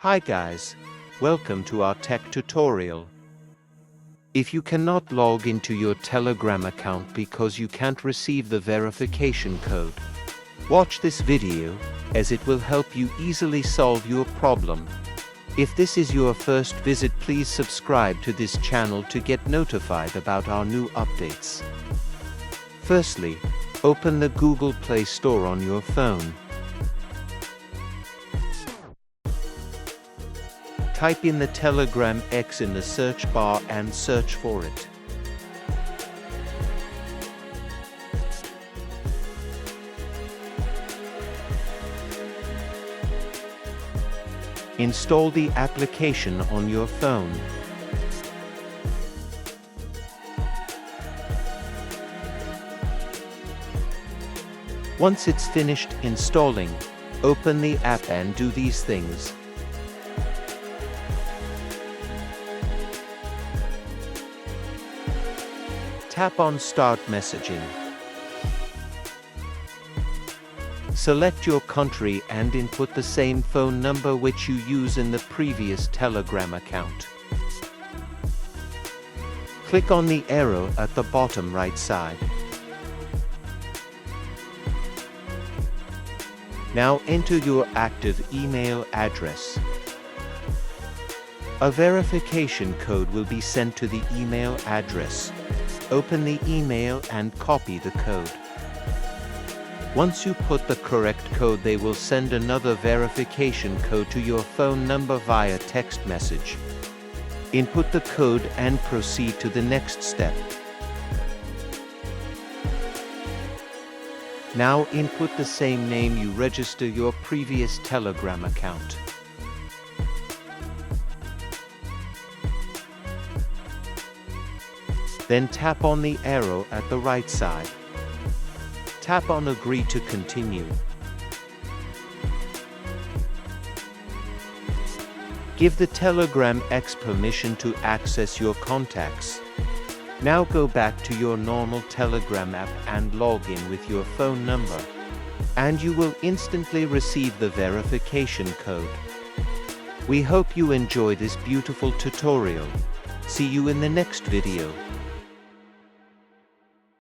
Hi guys, welcome to our tech tutorial. If you cannot log into your Telegram account because you can't receive the verification code, watch this video, as it will help you easily solve your problem. If this is your first visit, please subscribe to this channel to get notified about our new updates. Firstly, open the Google Play Store on your phone. Type in the Telegram X in the search bar and search for it. Install the application on your phone. Once it's finished installing, open the app and do these things. Tap on Start Messaging. Select your country and input the same phone number which you use in the previous Telegram account. Click on the arrow at the bottom right side. Now enter your active email address. A verification code will be sent to the email address. Open the email and copy the code. Once you put the correct code, they will send another verification code to your phone number via text message. Input the code and proceed to the next step. Now input the same name you register your previous Telegram account. Then tap on the arrow at the right side. Tap on Agree to continue. Give the Telegram X permission to access your contacts. Now go back to your normal Telegram app and log in with your phone number, and you will instantly receive the verification code. We hope you enjoy this beautiful tutorial. See you in the next video.